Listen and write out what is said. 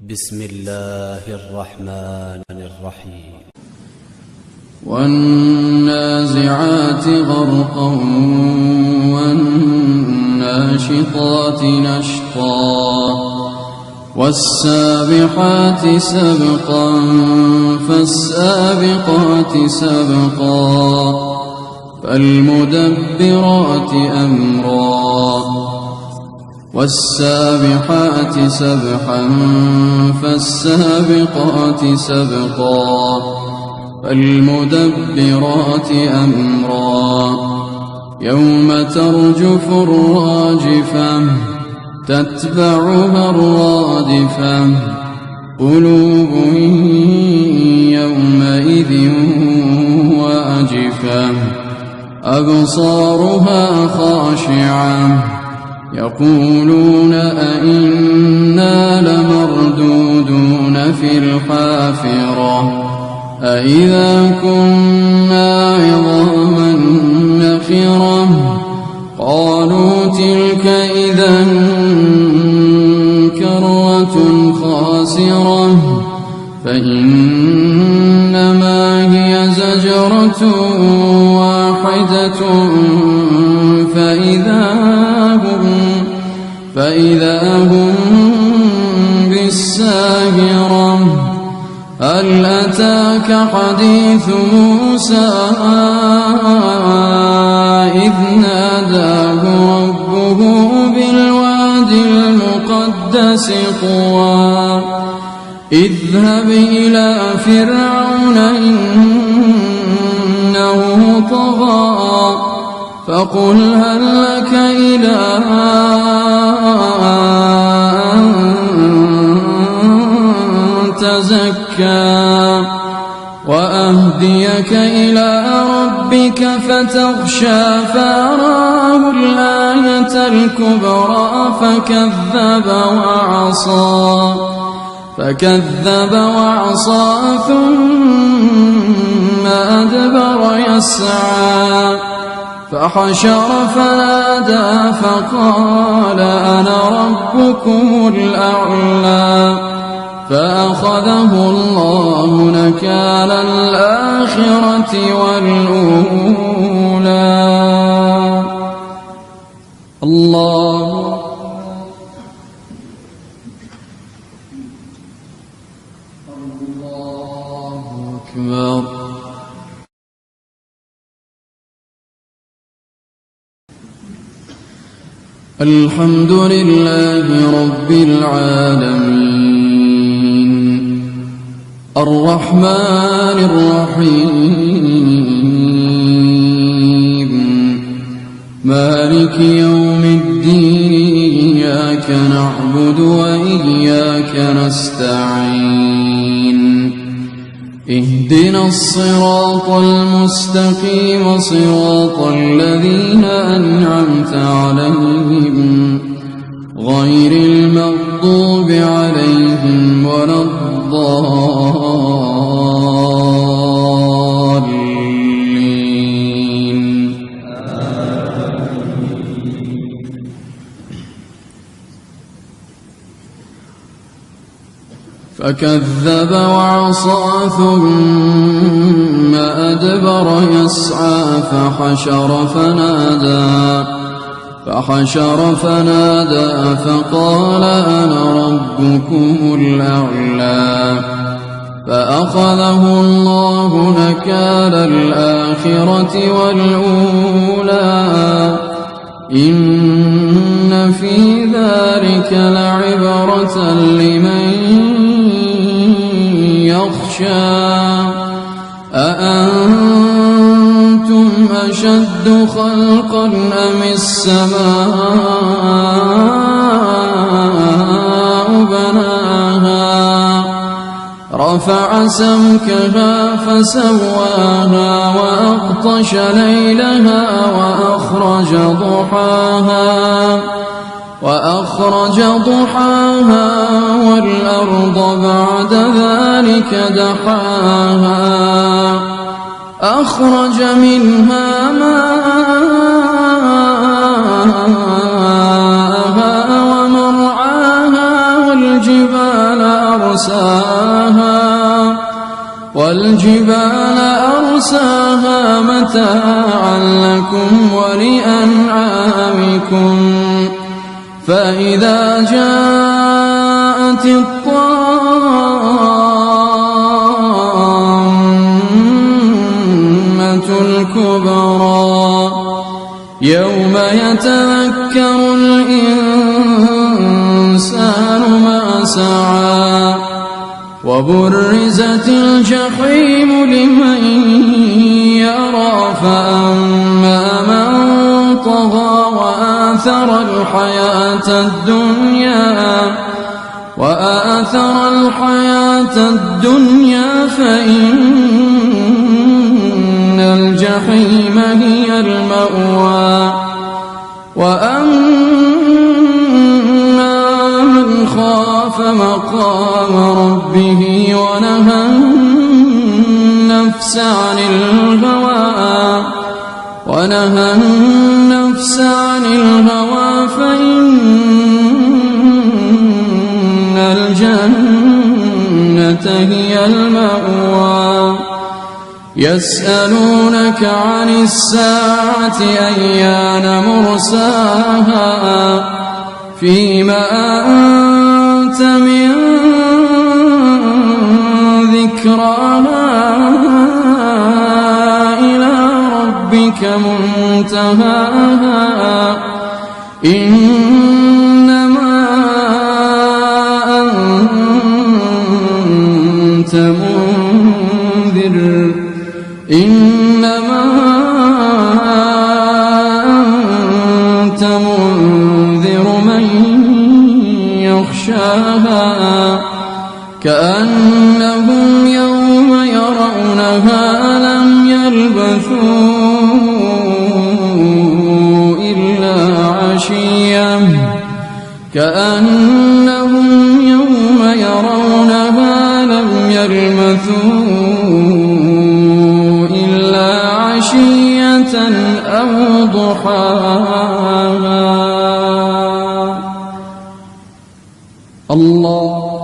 بسم الله الرحمن الرحيم. والنازعات غرقا والناشطات نشطا والسابحات سبقا فالسابقات سبقا فالمدبرات أمرا والسابحات سبحا فالسابقات سبقا فالمدبرات أمرا يوم ترجف الراجفة تتبعها الرادفة قلوب يومئذ واجفة أبصارها خاشعة يقولون أئنا لمردودون في الحافرة أئذا كنا عظاما نخرة قالوا تلك إذا كرة خاسرة فإنما هي زجرة واحدة فإذا هم بالساهرة هل أتاك حديث موسى إذ ناداه ربه بالواد المقدس طوى اذهب إلى فرعون إنه طغى فقل هل لك إلى أن تزكى وأهديك إلى ربك فتخشى فأراه الآية الكبرى فكذب وعصى ثم أدبر يسعى فحشر فنادى فقال أنا ربكم الأعلى فأخذه الله نكال الآخرة والأولى. الله أكبر. الحمد لله رب العالمين الرحمن الرحيم مالك يوم الدين إياك نعبد وإياك نستعين اهدنا الصراط المستقيم صراط الذين أنعمت عليهم غير المغضوب عليهم ولا الضالين. فكذب وعصى ثم أدبر يسعى فحشر فنادى فقال أنا ربكم الأعلى فأخذه الله نكال الآخرة والأولى إن في ذلك لعبرة لمن يخشى أأنتم أشد خلقا أم السماء بناها رفع سمكها فسواها وأغطش ليلها وأخرج ضحاها والأرض بعد ذلك دحاها أخرج منها ماءها ومرعاها والجبال أرساها والجبال أرساها متاعا لكم ولأنعامكم فإذا جاءت الطامة الكبرى يوم يتذكر الإنسان ما سعى وبرزت الجحيم لمن يرى فأما من طغى وآثر الحياة الدنيا فإن الجحيم هي المأوى وأما من خاف مقام ربه ونهى النفس عن الهوى فإن الجنة هي المأوى يسألونك عن الساعة أيان مرساها فيما أنت من ذكراها إلى ربك منتهاها إنما أنت منذر من يخشاها كأنهم يوم يرونها لم يلبثوا إلا عشية أو ضحاها. الله